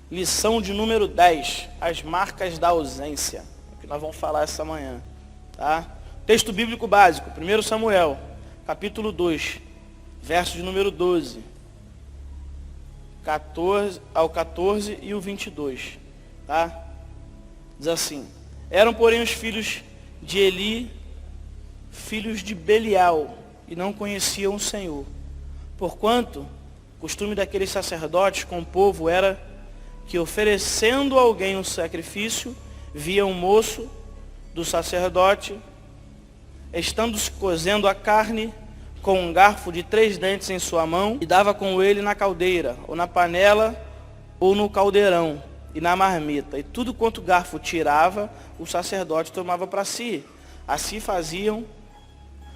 Lição de número 10, as marcas da ausência, que nós vamos falar essa manhã, tá? Texto bíblico básico, 1 Samuel, capítulo 2, verso de número 12, 14 e o 22, tá? Diz assim: eram, porém, os filhos de Eli, filhos de Belial, e não conheciam o Senhor. Porquanto, o costume daqueles sacerdotes com o povo era que, oferecendo a alguém um sacrifício, via um moço do sacerdote, estando cozendo a carne, com um garfo de 3 dentes em sua mão, e dava com ele na caldeira, ou na panela, ou no caldeirão, e na marmita. E tudo quanto o garfo tirava, o sacerdote tomava para si. Assim faziam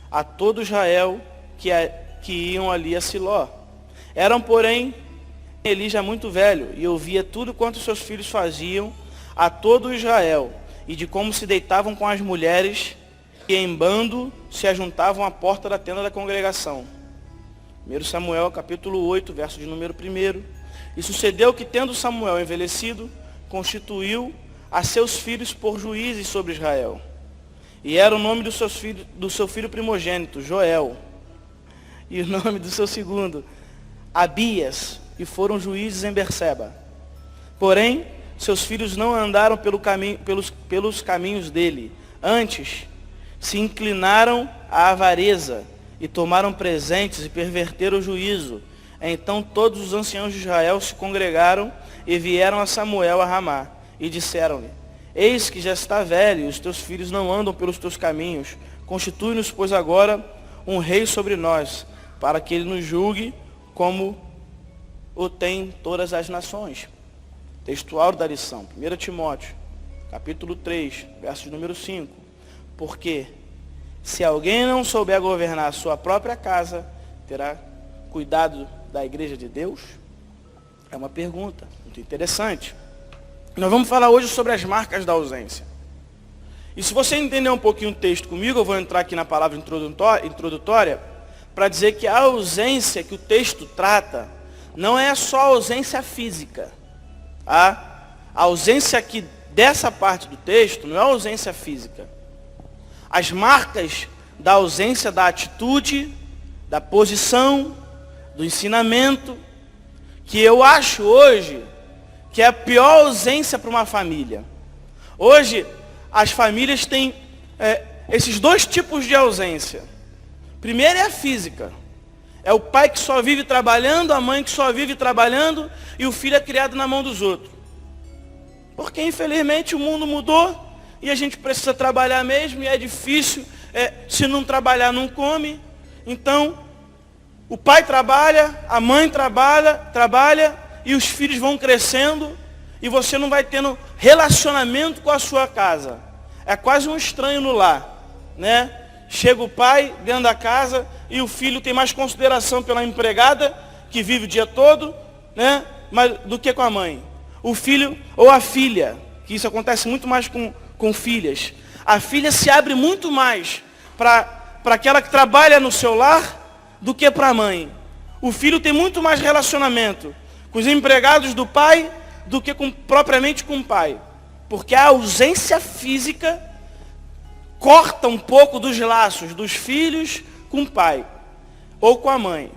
a todo Israel que iam ali a Siló. Eram, porém, Eli já muito velho, e ouvia tudo quanto seus filhos faziam a todo Israel, e de como se deitavam com as mulheres, e em bando se ajuntavam à porta da tenda da congregação. 1 Samuel, capítulo 8, verso de número 1. E sucedeu que, tendo Samuel envelhecido, constituiu a seus filhos por juízes sobre Israel. E era o nome do seu filho primogênito, Joel, e o nome do seu segundo, Abias, e foram juízes em Berseba. Porém, seus filhos não andaram pelos caminhos dele. Antes, se inclinaram à avareza, e tomaram presentes, e perverteram o juízo. Então todos os anciãos de Israel se congregaram, e vieram a Samuel a Ramá, e disseram-lhe: eis que já está velho, e os teus filhos não andam pelos teus caminhos. Constitui-nos, pois, agora um rei sobre nós, para que ele nos julgue como o tem todas as nações. Textual da lição, 1 Timóteo, capítulo 3, verso de número 5. Porque se alguém não souber governar a sua própria casa, terá cuidado da igreja de Deus? É uma pergunta muito interessante. Nós vamos falar hoje sobre as marcas da ausência. E se você entender um pouquinho o texto comigo, eu vou entrar aqui na palavra introdutória, para dizer que a ausência que o texto trata não é só a ausência física. Tá? A ausência aqui dessa parte do texto não é a ausência física. As marcas da ausência da atitude, da posição, do ensinamento, que eu acho hoje que é a pior ausência para uma família. Hoje, as famílias têm esses 2 tipos de ausência. Primeiro é a física. É o pai que só vive trabalhando, a mãe que só vive trabalhando, e o filho é criado na mão dos outros. Porque, infelizmente, o mundo mudou, e a gente precisa trabalhar mesmo, e é difícil, se não trabalhar, não come. Então, o pai trabalha, a mãe trabalha, e os filhos vão crescendo, e você não vai tendo relacionamento com a sua casa. É quase um estranho no lar, né? Chega o pai dentro da casa, e o filho tem mais consideração pela empregada, que vive o dia todo, né? Do que com a mãe. O filho ou a filha, que isso acontece muito mais com filhas. A filha se abre muito mais para aquela que trabalha no seu lar do que para a mãe. O filho tem muito mais relacionamento com os empregados do pai do que propriamente com o pai. Porque a ausência física corta um pouco dos laços dos filhos com o pai ou com a mãe.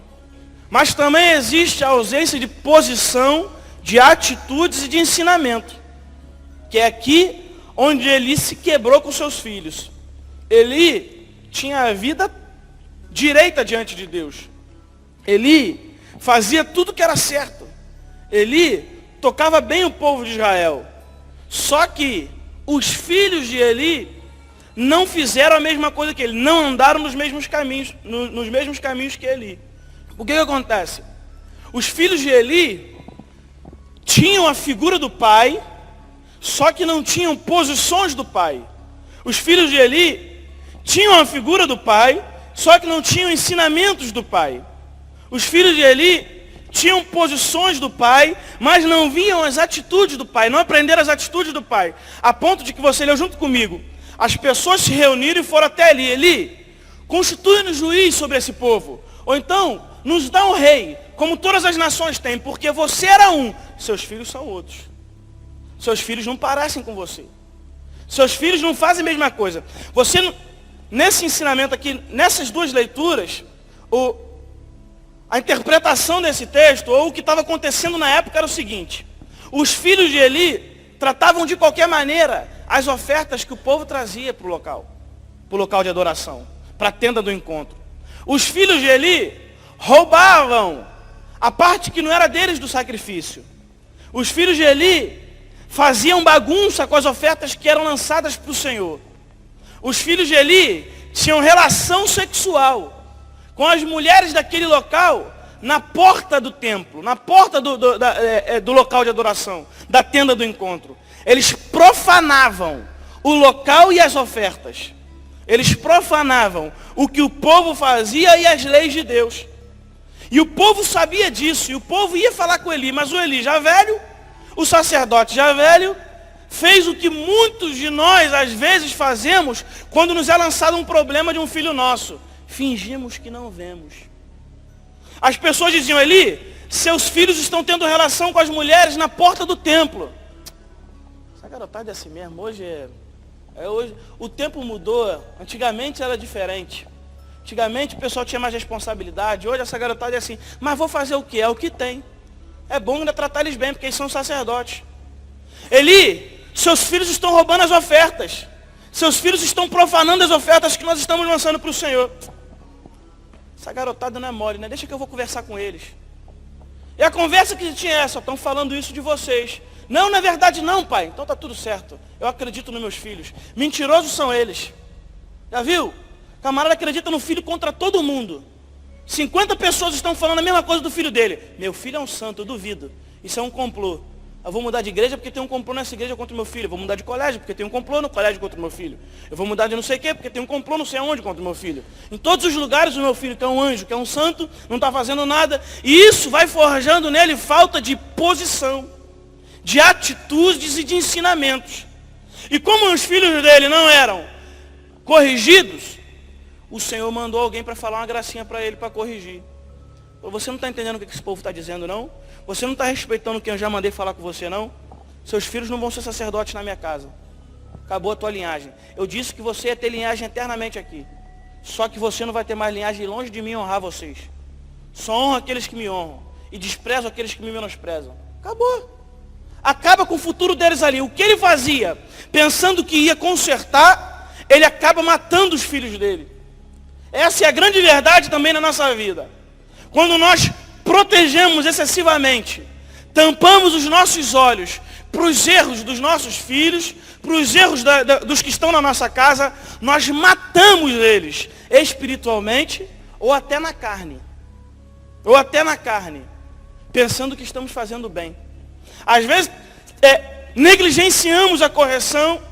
Mas também existe a ausência de posição, de atitudes e de ensinamento. Que é aqui onde Eli se quebrou com seus filhos. Eli tinha a vida direita diante de Deus. Eli fazia tudo que era certo. Eli tocava bem o povo de Israel. Só que os filhos de Eli não fizeram a mesma coisa que ele, não andaram nos mesmos caminhos, nos mesmos caminhos que Eli. O que acontece? Os filhos de Eli tinham a figura do pai, só que não tinham posições do pai. Os filhos de Eli tinham a figura do pai, só que não tinham ensinamentos do pai. Os filhos de Eli tinham posições do pai, mas não viam as atitudes do pai, não aprenderam as atitudes do pai. A ponto de que você leu junto comigo. As pessoas se reuniram e foram até Eli. Eli, constitui-nos juiz sobre esse povo. Ou então, nos dá um rei, como todas as nações têm, porque você era um, seus filhos são outros. Seus filhos não parecem com você. Seus filhos não fazem a mesma coisa. Você, nesse ensinamento aqui, nessas duas leituras, a interpretação desse texto, ou o que estava acontecendo na época era o seguinte: os filhos de Eli tratavam de qualquer maneira as ofertas que o povo trazia para o local de adoração, para a tenda do encontro. Os filhos de Eli roubavam a parte que não era deles do sacrifício. Os filhos de Eli faziam bagunça com as ofertas que eram lançadas para o Senhor. Os filhos de Eli tinham relação sexual com as mulheres daquele local na porta do templo, na porta do local de adoração, da tenda do encontro. Eles profanavam o local e as ofertas. Eles profanavam o que o povo fazia e as leis de Deus. E o povo sabia disso, e o povo ia falar com Eli, mas o Eli já velho, o sacerdote já velho, fez o que muitos de nós às vezes fazemos quando nos é lançado um problema de um filho nosso. Fingimos que não vemos. As pessoas diziam: Eli, seus filhos estão tendo relação com as mulheres na porta do templo. Essa garotada é assim mesmo, hoje o tempo mudou, antigamente era diferente. Antigamente o pessoal tinha mais responsabilidade, hoje essa garotada é assim. Mas vou fazer o que? É o que tem. É bom ainda tratar eles bem, porque eles são sacerdotes. Eli, seus filhos estão roubando as ofertas. Seus filhos estão profanando as ofertas que nós estamos lançando para o Senhor. Essa garotada não é mole, né? Deixa que eu vou conversar com eles. E a conversa que tinha é essa: estão falando isso de vocês. Não, não é verdade não, pai. Então tá tudo certo. Eu acredito nos meus filhos. Mentirosos são eles. Já viu? Camarada acredita no filho contra todo mundo. 50 pessoas estão falando a mesma coisa do filho dele. Meu filho é um santo, eu duvido. Isso é um complô. Eu vou mudar de igreja porque tem um complô nessa igreja contra o meu filho. Eu vou mudar de colégio porque tem um complô no colégio contra o meu filho. Eu vou mudar de não sei o quê porque tem um complô não sei aonde contra o meu filho. Em todos os lugares o meu filho, que é um anjo, que é um santo, não está fazendo nada. E isso vai forjando nele falta de posição, de atitudes e de ensinamentos. E como os filhos dele não eram corrigidos, o Senhor mandou alguém para falar uma gracinha para ele, para corrigir. Você não está entendendo o que esse povo está dizendo, não? Você não está respeitando quem eu já mandei falar com você, não? Seus filhos não vão ser sacerdotes na minha casa. Acabou a tua linhagem. Eu disse que você ia ter linhagem eternamente aqui. Só que você não vai ter mais linhagem, longe de mim honrar vocês. Só honro aqueles que me honram e desprezo aqueles que me menosprezam. Acabou. Acaba com o futuro deles ali. O que ele fazia, pensando que ia consertar, ele acaba matando os filhos dele. Essa é a grande verdade também na nossa vida. Quando nós protegemos excessivamente, tampamos os nossos olhos para os erros dos nossos filhos, para os erros dos que estão na nossa casa, nós matamos eles espiritualmente ou até na carne. Ou até na carne, pensando que estamos fazendo bem. Às vezes, negligenciamos a correção,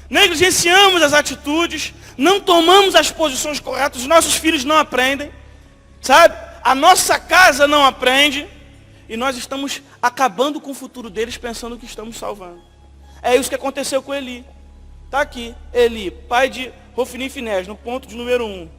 negligenciamos as atitudes, não tomamos as posições corretas, os nossos filhos não aprendem, sabe? A nossa casa não aprende, e nós estamos acabando com o futuro deles pensando que estamos salvando. É isso que aconteceu com Eli. Está aqui, Eli, pai de Hofni e Finés, no ponto de número 1.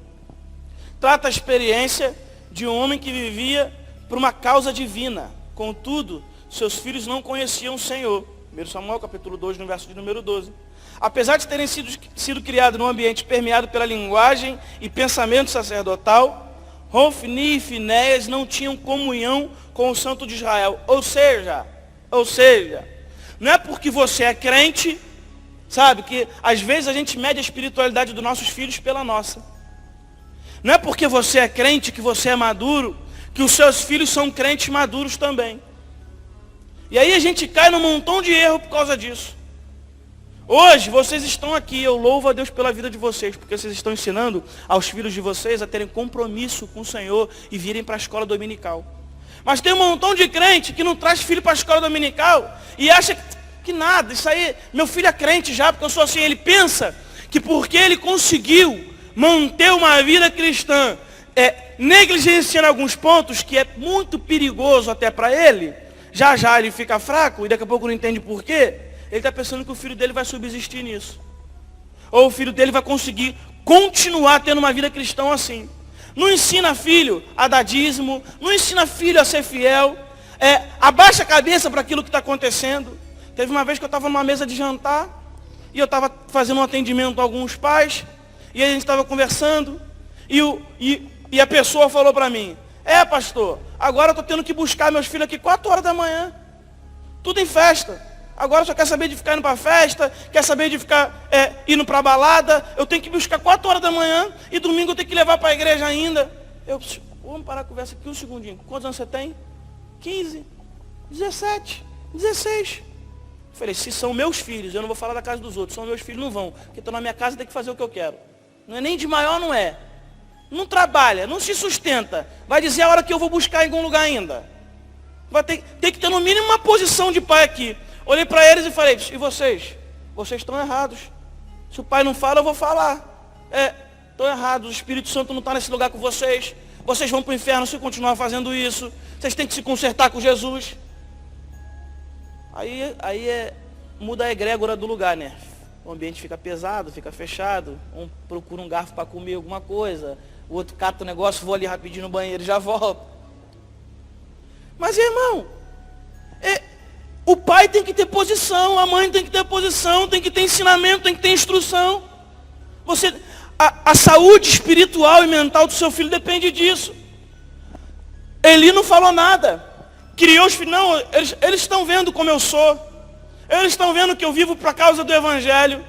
Trata a experiência de um homem que vivia por uma causa divina. Contudo, seus filhos não conheciam o Senhor. 1 Samuel capítulo 2, no verso de número 12. Apesar de terem sido criados num ambiente permeado pela linguagem e pensamento sacerdotal, Hofni e Finéias não tinham comunhão com o Santo de Israel. Ou seja, não é porque você é crente, sabe, que às vezes a gente mede a espiritualidade dos nossos filhos pela nossa. Não é porque você é crente, que você é maduro, que os seus filhos são crentes maduros também. E aí a gente cai num montão de erro por causa disso. Hoje vocês estão aqui, eu louvo a Deus pela vida de vocês, porque vocês estão ensinando aos filhos de vocês a terem compromisso com o Senhor e virem para a escola dominical. Mas tem um montão de crente que não traz filho para a escola dominical e acha que nada, isso aí, meu filho é crente já, porque eu sou assim. Ele pensa que porque ele conseguiu manter uma vida cristã, negligenciando alguns pontos, que é muito perigoso até para ele, já ele fica fraco e daqui a pouco não entende por quê. Ele está pensando que o filho dele vai subsistir nisso. Ou o filho dele vai conseguir continuar tendo uma vida cristã assim. Não ensina filho a dar dízimo, não ensina filho a ser fiel, abaixa a cabeça para aquilo que está acontecendo. Teve uma vez que eu estava numa mesa de jantar, e eu estava fazendo um atendimento a alguns pais, e a gente estava conversando, e a pessoa falou para mim, pastor, agora eu estou tendo que buscar meus filhos aqui 4 horas da manhã, tudo em festa. Agora só quer saber de ficar indo para festa, quer saber de ficar indo para balada. Eu tenho que buscar 4 horas da manhã e domingo eu tenho que levar para a igreja ainda. Vamos parar a conversa aqui um segundinho. Quantos anos você tem? 15, 17, 16. Eu falei, se são meus filhos, eu não vou falar da casa dos outros, são meus filhos, não vão. Porque estão na minha casa, tem que fazer o que eu quero. Não é nem de maior, não é. Não trabalha, não se sustenta. Vai dizer a hora que eu vou buscar em algum lugar ainda. Tem que ter no mínimo uma posição de pai aqui. Olhei para eles e falei, e vocês? Vocês estão errados. Se o pai não fala, eu vou falar. Estão errados, o Espírito Santo não está nesse lugar com vocês. Vocês vão para o inferno se continuar fazendo isso. Vocês têm que se consertar com Jesus. Aí muda a egrégora do lugar, né? O ambiente fica pesado, fica fechado. Um procura um garfo para comer alguma coisa. O outro cata o negócio, vou ali rapidinho no banheiro e já volto. Mas, irmão, o pai tem que ter posição, a mãe tem que ter posição, tem que ter ensinamento, tem que ter instrução. A saúde espiritual e mental do seu filho depende disso. Eli não falou nada. Criou os filhos. Não, eles estão vendo como eu sou. Eles estão vendo que eu vivo por causa do Evangelho.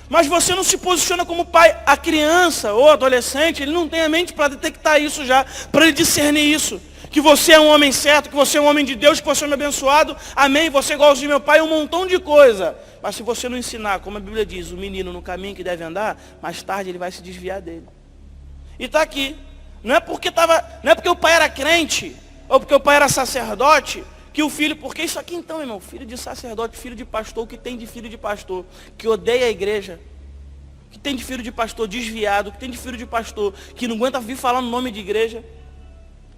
Mas você não se posiciona como pai. A criança ou adolescente, ele não tem a mente para detectar isso já, para ele discernir isso. Que você é um homem certo, que você é um homem de Deus, que você é um abençoado. Amém, você é igualzinho meu pai, um montão de coisa. Mas se você não ensinar, como a Bíblia diz, o menino no caminho que deve andar, mais tarde ele vai se desviar dele. E está aqui. Não é porque o pai era crente, ou porque o pai era sacerdote, que o filho, porque isso aqui então, irmão, filho de sacerdote, filho de pastor, o que tem de filho de pastor, que odeia a igreja, que tem de filho de pastor desviado, que tem de filho de pastor, que não aguenta vir falar no nome de igreja,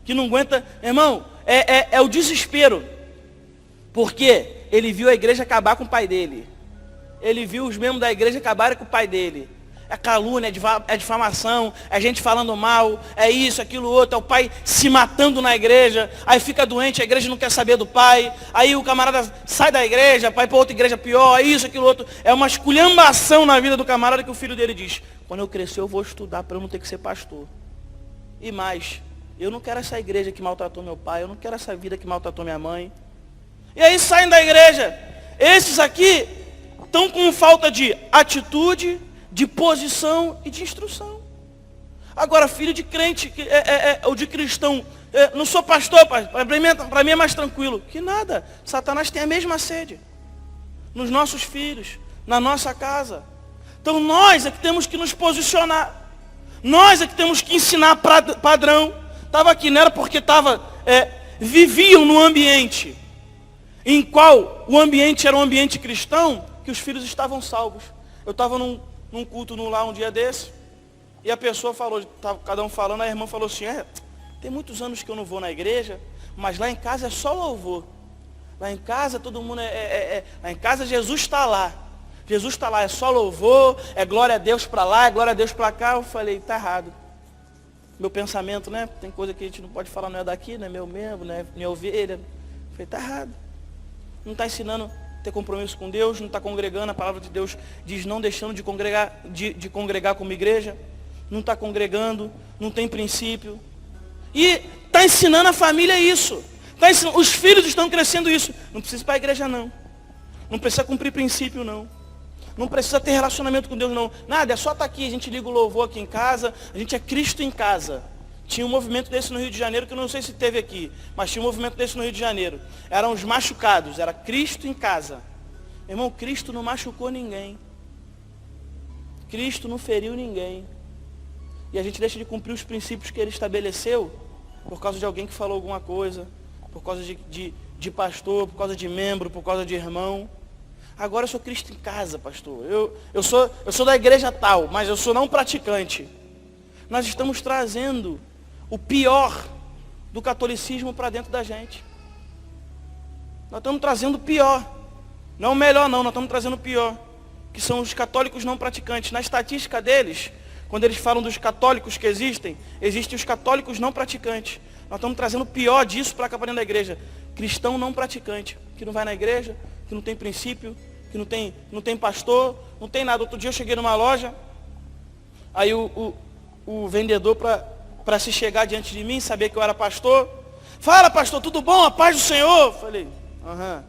que não aguenta, irmão, é o desespero, porque ele viu a igreja acabar com o pai dele, ele viu os membros da igreja acabarem com o pai dele, é calúnia, é difamação, é gente falando mal, é isso, aquilo, outro, é o pai se matando na igreja, aí fica doente, a igreja não quer saber do pai, aí o camarada sai da igreja, vai para outra igreja pior, é isso, aquilo, outro, é uma esculhambação na vida do camarada que o filho dele diz, quando eu crescer eu vou estudar para eu não ter que ser pastor. E mais, eu não quero essa igreja que maltratou meu pai, eu não quero essa vida que maltratou minha mãe. E aí saem da igreja, esses aqui estão com falta de atitude, de posição e de instrução. Agora, filho de crente, ou de cristão, não sou pastor, para mim é mais tranquilo. Que nada, Satanás tem a mesma sede. Nos nossos filhos, na nossa casa. Então nós é que temos que nos posicionar. Nós é que temos que ensinar padrão. Estava aqui, não era porque viviam no ambiente em qual o ambiente era um ambiente cristão, que os filhos estavam salvos. Eu estava num culto lá um dia desse, e a pessoa falou, estava cada um falando, a irmã falou assim, tem muitos anos que eu não vou na igreja, mas lá em casa é só louvor. Lá em casa todo mundo lá em casa Jesus está lá. Jesus está lá, é só louvor, é glória a Deus para lá, é glória a Deus para cá. Eu falei, está errado. Meu pensamento, né? Tem coisa que a gente não pode falar, não é daqui, não é meu membro, não é minha ovelha. Eu falei, está errado. Não está ensinando ter compromisso com Deus, não está congregando, a palavra de Deus diz não deixando de congregar como igreja, não está congregando, não tem princípio. E está ensinando a família isso. Os filhos estão crescendo isso. Não precisa ir para a igreja não. Não precisa cumprir princípio não. Não precisa ter relacionamento com Deus não. Nada, é só estar aqui, a gente liga o louvor aqui em casa, a gente é Cristo em casa. Tinha um movimento desse no Rio de Janeiro, que eu não sei se teve aqui, mas tinha um movimento desse no Rio de Janeiro. Eram os machucados, era Cristo em casa. Irmão, Cristo não machucou ninguém. Cristo não feriu ninguém. E a gente deixa de cumprir os princípios que ele estabeleceu por causa de alguém que falou alguma coisa, por causa de pastor, por causa de membro, por causa de irmão. Agora eu sou Cristo em casa, pastor. Eu sou da igreja tal, mas eu sou não praticante. Nós estamos trazendo o pior do catolicismo para dentro da gente. Nós estamos trazendo o pior. Não o melhor não, nós estamos trazendo o pior. Que são os católicos não praticantes. Na estatística deles, Quando eles falam dos católicos que existem os católicos não praticantes. Nós estamos trazendo o pior disso para cá para dentro da igreja. Cristão não praticante, que não vai na igreja, que não tem princípio, que não tem pastor, não tem nada. Outro dia eu cheguei numa loja, aí o vendedor, para se chegar diante de mim, saber que eu era pastor, fala, pastor, tudo bom? A paz do Senhor? Falei, aham.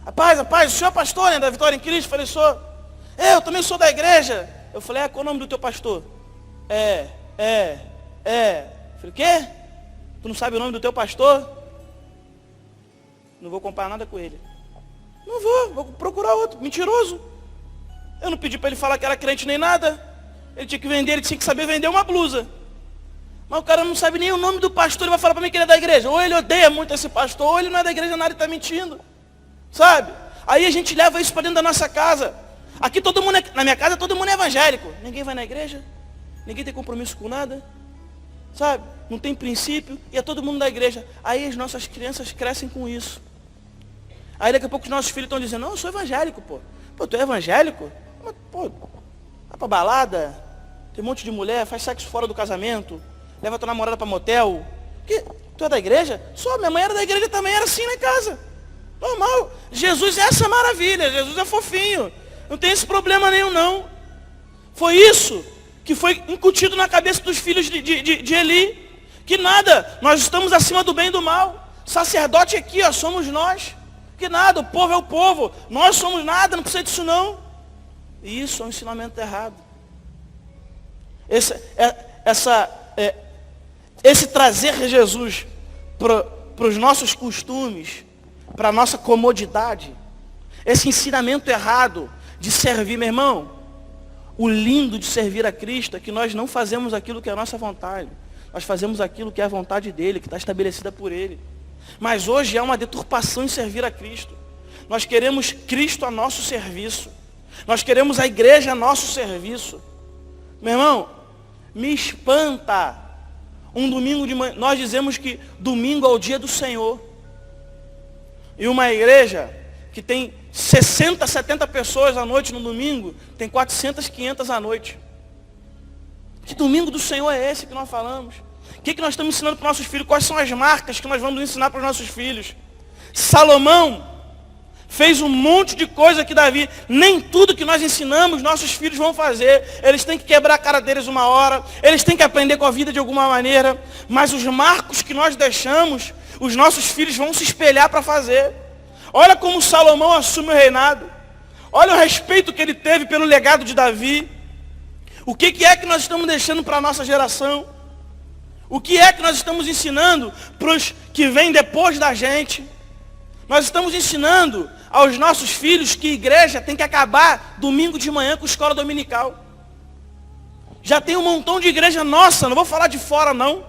A paz, o senhor é pastor, né, da Vitória em Cristo? Falei, sou. Eu também sou da igreja. Eu falei, qual é o nome do teu pastor? Falei, o quê? Tu não sabe o nome do teu pastor? Não vou comparar nada com ele. Não vou procurar outro, mentiroso. Eu não pedi para ele falar que era crente nem nada. Ele tinha que vender, ele tinha que saber vender uma blusa. Mas o cara não sabe nem o nome do pastor, ele vai falar para mim que ele é da igreja. Ou ele odeia muito esse pastor, ou ele não é da igreja nada e está mentindo. Sabe? Aí a gente leva isso para dentro da nossa casa. Aqui todo mundo, na minha casa todo mundo é evangélico. Ninguém vai na igreja, ninguém tem compromisso com nada. Sabe? Não tem princípio e é todo mundo da igreja. Aí as nossas crianças crescem com isso. Aí daqui a pouco os nossos filhos estão dizendo, não, eu sou evangélico, pô. Pô, tu é evangélico? Mas, pô, vai pra balada, tem um monte de mulher, faz sexo fora do casamento, leva tua namorada pra motel. Que? Tu é da igreja? Sou, minha mãe era da igreja também, era assim na casa. Normal. Jesus é essa maravilha, Jesus é fofinho. Não tem esse problema nenhum, não. Foi isso que foi incutido na cabeça dos filhos de Eli. Que nada, nós estamos acima do bem e do mal. Sacerdote aqui, ó, somos nós. Que nada, o povo é o povo. Nós somos nada, não precisa disso não. E isso é um ensinamento errado. Esse trazer Jesus para os nossos costumes, para a nossa comodidade, esse ensinamento errado de servir, meu irmão, o lindo de servir a Cristo é que nós não fazemos aquilo que é a nossa vontade. Nós fazemos aquilo que é a vontade dEle, que está estabelecida por Ele. Mas hoje há uma deturpação em servir a Cristo. Nós queremos Cristo a nosso serviço. Nós queremos a igreja a nosso serviço. Meu irmão, me espanta um domingo de manhã. Nós dizemos que domingo é o dia do Senhor. E uma igreja que tem 60, 70 pessoas à noite no domingo, tem 400, 500 à noite. Que domingo do Senhor é esse que nós falamos? O que nós estamos ensinando para os nossos filhos? Quais são as marcas que nós vamos ensinar para os nossos filhos? Salomão fez um monte de coisa que Davi, nem tudo que nós ensinamos, nossos filhos vão fazer. Eles têm que quebrar a cara deles uma hora, eles têm que aprender com a vida de alguma maneira, mas os marcos que nós deixamos, os nossos filhos vão se espelhar para fazer. Olha como Salomão assume o reinado. Olha o respeito que ele teve pelo legado de Davi. O que é que nós estamos deixando para a nossa geração? O que é que nós estamos ensinando para os que vêm depois da gente? Nós estamos ensinando aos nossos filhos que igreja tem que acabar domingo de manhã com escola dominical. Já tem um montão de igreja nossa, não vou falar de fora não.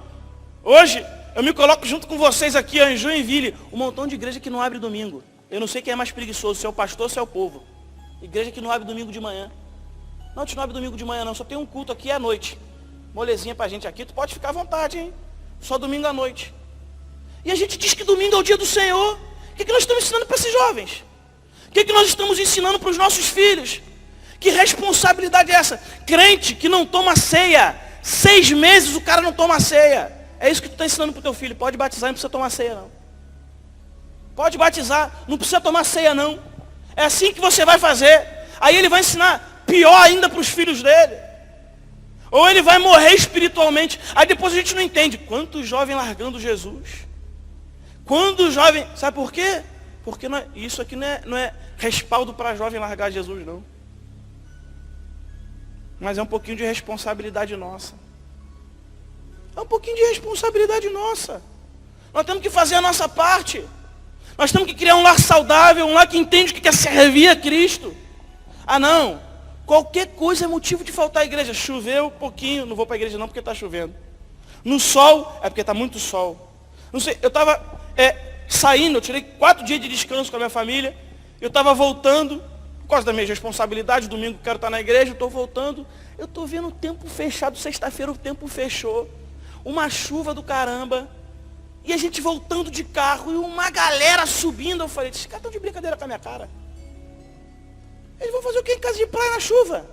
Hoje eu me coloco junto com vocês aqui em Joinville, um montão de igreja que não abre domingo. Eu não sei quem é mais preguiçoso, se é o pastor ou se é o povo. Igreja que não abre domingo de manhã. Não, a gente não abre domingo de manhã não, só tem um culto aqui à noite. Molezinha pra gente aqui, tu pode ficar à vontade, hein? Só domingo à noite. E a gente diz que domingo é o dia do Senhor. O que nós estamos ensinando para esses jovens? O que nós estamos ensinando para os nossos filhos? Que responsabilidade é essa? Crente que não toma ceia. 6 meses o cara não toma ceia. É isso que tu está ensinando para o teu filho. Pode batizar, não precisa tomar ceia não. Pode batizar, não precisa tomar ceia não. É assim que você vai fazer. Aí ele vai ensinar pior ainda para os filhos dele. Ou ele vai morrer espiritualmente. Aí depois a gente não entende. Quantos jovens largando Jesus? Quando o jovem... Sabe por quê? Porque isso aqui não é respaldo para jovem largar Jesus, não. Mas é um pouquinho de responsabilidade nossa. É um pouquinho de responsabilidade nossa. Nós temos que fazer a nossa parte. Nós temos que criar um lar saudável, um lar que entende o que quer servir a Cristo. Ah, não. Qualquer coisa é motivo de faltar à igreja. Choveu um pouquinho, não vou para a igreja não porque está chovendo. No sol, é porque está muito sol. Não sei, eu estava saindo, eu tirei 4 dias de descanso com a minha família. Eu estava voltando, por causa da minha responsabilidade, domingo quero estar na igreja, eu estou voltando. Eu estou vendo o tempo fechado, sexta-feira o tempo fechou. Uma chuva do caramba. E a gente voltando de carro e uma galera subindo. Eu falei, esses caras estão de brincadeira com a minha cara. Eles vão fazer o que em casa de praia na chuva?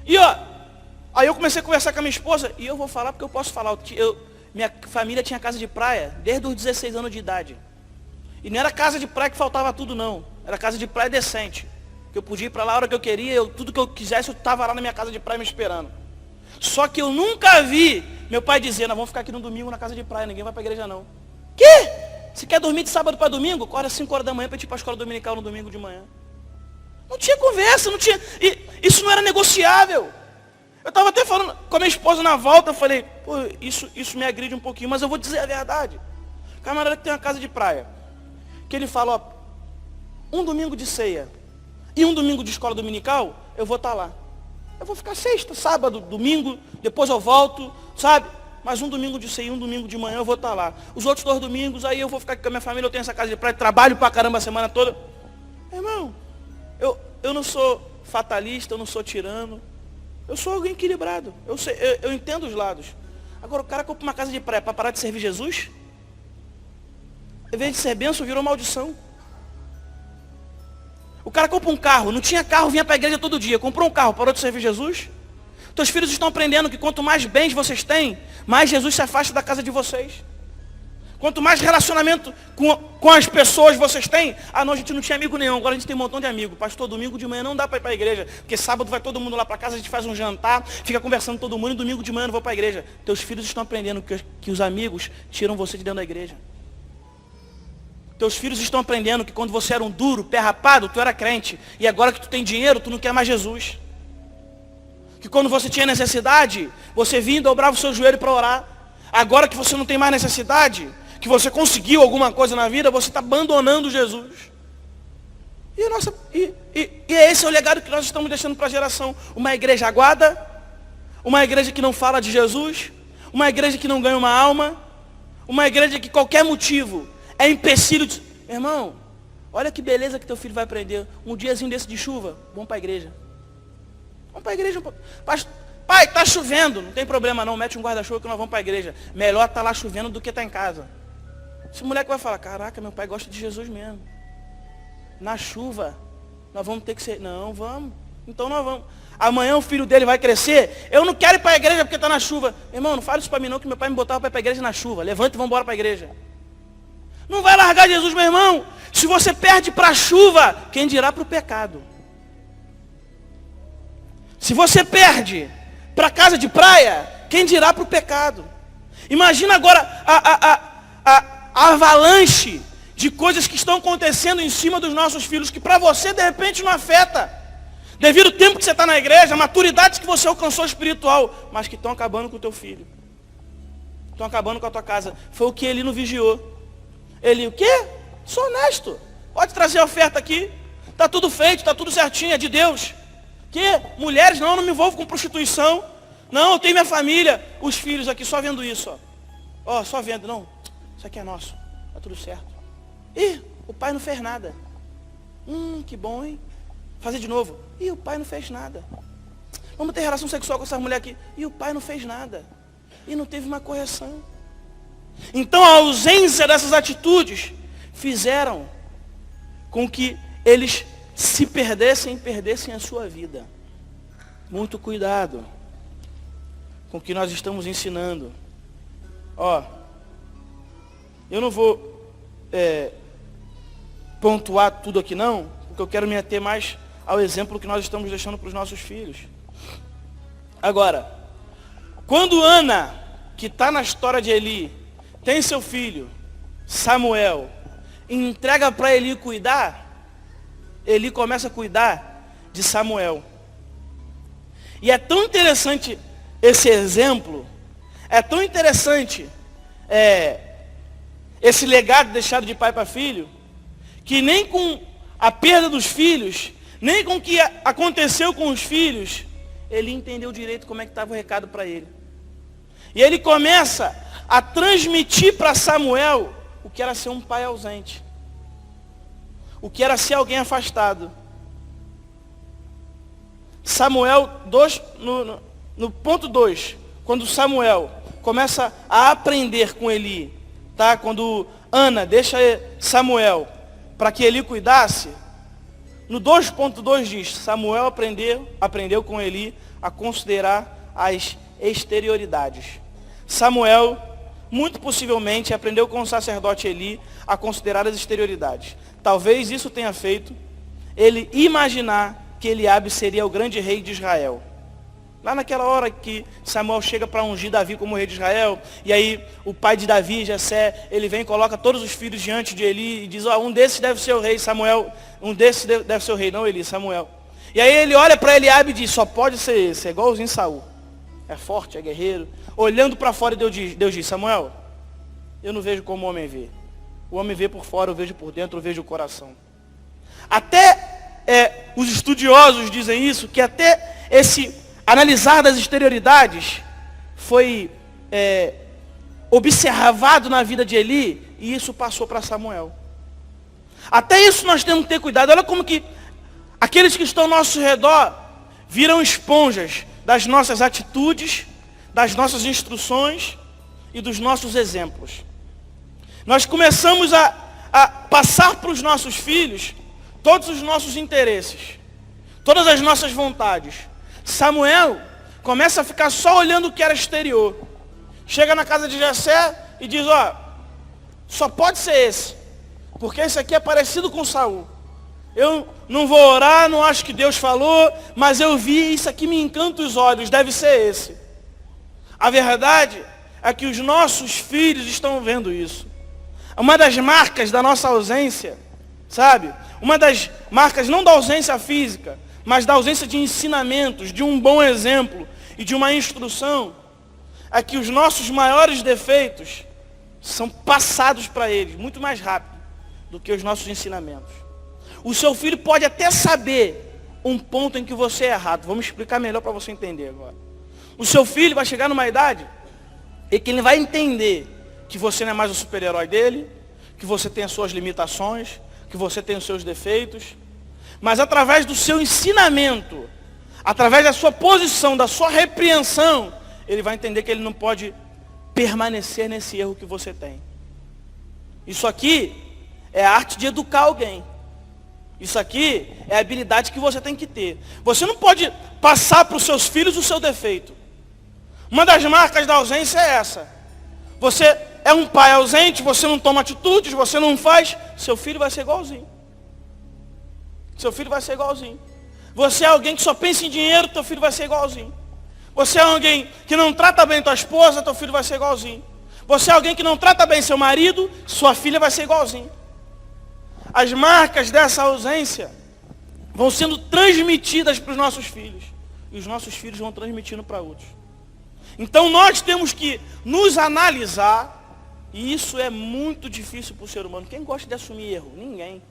E ó, Aí eu comecei a conversar com a minha esposa, e eu vou falar porque eu posso falar. Minha família tinha casa de praia desde os 16 anos de idade. E não era casa de praia que faltava tudo, não. Era casa de praia decente. Que eu podia ir para lá a hora que eu queria, tudo que eu quisesse, eu estava lá na minha casa de praia me esperando. Só que eu nunca vi meu pai dizer, nós vamos ficar aqui no domingo na casa de praia, ninguém vai para a igreja não. Quê? Você quer dormir de sábado para domingo? Acorda às 5 horas da manhã para ir para a escola dominical no domingo de manhã. Não tinha conversa, não tinha. Isso não era negociável. Eu estava até falando com a minha esposa na volta, eu falei, pô, isso me agride um pouquinho, mas eu vou dizer a verdade. O camarada que tem uma casa de praia, que ele fala, ó, um domingo de ceia e um domingo de escola dominical, eu vou estar lá. Eu vou ficar sexta, sábado, domingo, depois eu volto, sabe? Mas um domingo de ceia e um domingo de manhã eu vou estar lá. Os outros 2 domingos, aí eu vou ficar aqui com a minha família, eu tenho essa casa de praia, trabalho pra caramba a semana toda. Irmão, eu não sou fatalista, eu não sou tirano. Eu sou alguém equilibrado. Eu entendo os lados. Agora o cara compra uma casa de praia para parar de servir Jesus? Em vez de ser bênção, virou maldição. O cara compra um carro, não tinha carro, vinha para a igreja todo dia. Comprou um carro, parou de servir Jesus? Teus filhos estão aprendendo que quanto mais bens vocês têm, mais Jesus se afasta da casa de vocês. Quanto mais relacionamento com as pessoas vocês têm, não, a gente não tinha amigo nenhum, agora a gente tem um montão de amigos. Pastor, domingo de manhã não dá para ir para a igreja, porque sábado vai todo mundo lá para casa, a gente faz um jantar, fica conversando todo mundo, e domingo de manhã eu não vou para a igreja. Teus filhos estão aprendendo que os amigos tiram você de dentro da igreja. Teus filhos estão aprendendo que quando você era um duro, pé rapado, tu era crente, e agora que tu tem dinheiro, tu não quer mais Jesus. Que quando você tinha necessidade, você vinha e dobrava o seu joelho para orar. Agora que você não tem mais necessidade, que você conseguiu alguma coisa na vida, você está abandonando Jesus. E esse é o legado que nós estamos deixando para a geração. Uma igreja aguada, uma igreja que não fala de Jesus, uma igreja que não ganha uma alma, uma igreja que qualquer motivo é empecilho de... Irmão, olha que beleza que teu filho vai aprender. Um diazinho desse de chuva, vamos para a igreja. Vamos para a igreja. Pai, está chovendo, não tem problema não, mete um guarda-chuva que nós vamos para a igreja. Melhor estar lá chovendo do que estar em casa. Esse moleque vai falar, caraca, meu pai gosta de Jesus mesmo. Na chuva, nós vamos ter que ser... Não, vamos. Então nós vamos. Amanhã o filho dele vai crescer. Eu não quero ir para a igreja porque está na chuva. Irmão, não fale isso para mim não, que meu pai me botava para ir para a igreja na chuva. Levanta e vamos embora para a igreja. Não vai largar Jesus, meu irmão. Se você perde para a chuva, quem dirá para o pecado? Se você perde para a casa de praia, quem dirá para o pecado? Imagina agora a avalanche de coisas que estão acontecendo em cima dos nossos filhos, que para você de repente não afeta, devido ao tempo que você está na igreja, a maturidade que você alcançou espiritual, mas que estão acabando com o teu filho, estão acabando com a tua casa. Foi o que ele não vigiou. Ele, o quê? Sou honesto, pode trazer a oferta aqui, está tudo feito, está tudo certinho, é de Deus. Que? Mulheres, não me envolvo com prostituição, não, eu tenho minha família, os filhos aqui só vendo isso, ó, só vendo, não, isso aqui é nosso, está tudo certo. Ih, o pai não fez nada. Que bom, hein? Fazer de novo. Ih, o pai não fez nada. Vamos ter relação sexual com essa mulher aqui. Ih, o pai não fez nada. E não teve uma correção. Então a ausência dessas atitudes fizeram com que eles se perdessem a sua vida. Muito cuidado com o que nós estamos ensinando. Eu não vou pontuar tudo aqui não, porque eu quero me ater mais ao exemplo que nós estamos deixando para os nossos filhos. Agora, quando Ana, que está na história de Eli, tem seu filho, Samuel, e entrega para Eli cuidar, Eli começa a cuidar de Samuel. E é tão interessante esse exemplo, é tão interessante esse legado deixado de pai para filho, que nem com a perda dos filhos, nem com o que aconteceu com os filhos, ele entendeu direito como é que estava o recado para ele. E ele começa a transmitir para Samuel o que era ser um pai ausente, o que era ser alguém afastado. Samuel 2, no ponto 2, quando Samuel começa a aprender com Eli, tá? Quando Ana deixa Samuel para que Eli cuidasse, no 2.2 diz, Samuel aprendeu com Eli a considerar as exterioridades. Samuel, muito possivelmente, aprendeu com o sacerdote Eli a considerar as exterioridades. Talvez isso tenha feito ele imaginar que Eliabe seria o grande rei de Israel. Lá naquela hora que Samuel chega para ungir Davi como rei de Israel, e aí o pai de Davi, Jessé, ele vem e coloca todos os filhos diante de Eli e diz, um desses deve ser o rei, Samuel, um desses deve ser o rei, não Eli, Samuel. E aí ele olha para Eliabe e diz, só pode ser esse, é igualzinho Saul. É forte, é guerreiro. Olhando para fora, Deus diz, Samuel, eu não vejo como o homem vê. O homem vê por fora, eu vejo por dentro, eu vejo o coração. Até os estudiosos dizem isso, que até esse analisar das exterioridades foi observado na vida de Eli, e isso passou para Samuel. Até isso nós temos que ter cuidado. Olha como que aqueles que estão ao nosso redor viram esponjas das nossas atitudes, das nossas instruções e dos nossos exemplos. Nós começamos a passar para os nossos filhos todos os nossos interesses, todas as nossas vontades. Samuel começa a ficar só olhando o que era exterior. Chega na casa de Jessé e diz, só pode ser esse, porque esse aqui é parecido com Saul. Eu não vou orar, não acho que Deus falou, mas eu vi, isso aqui me encanta os olhos, deve ser esse. A verdade é que os nossos filhos estão vendo isso. Uma das marcas da nossa ausência, sabe? Uma das marcas não da ausência física, mas da ausência de ensinamentos, de um bom exemplo e de uma instrução, é que os nossos maiores defeitos são passados para eles muito mais rápido do que os nossos ensinamentos. O seu filho pode até saber um ponto em que você é errado. Vamos explicar melhor para você entender agora. O seu filho vai chegar numa idade em que ele vai entender que você não é mais o super-herói dele, que você tem as suas limitações, que você tem os seus defeitos. Mas através do seu ensinamento, através da sua posição, da sua repreensão, ele vai entender que ele não pode permanecer nesse erro que você tem. Isso aqui é a arte de educar alguém. Isso aqui é a habilidade que você tem que ter. Você não pode passar para os seus filhos o seu defeito. Uma das marcas da ausência é essa. Você é um pai ausente, você não toma atitudes, você não faz, seu filho vai ser igualzinho. Seu filho vai ser igualzinho. Você é alguém que só pensa em dinheiro, teu filho vai ser igualzinho. Você é alguém que não trata bem tua esposa, teu filho vai ser igualzinho. Você é alguém que não trata bem seu marido, sua filha vai ser igualzinho. As marcas dessa ausência vão sendo transmitidas para os nossos filhos. E os nossos filhos vão transmitindo para outros. Então nós temos que nos analisar. E isso é muito difícil para o ser humano. Quem gosta de assumir erro? Ninguém.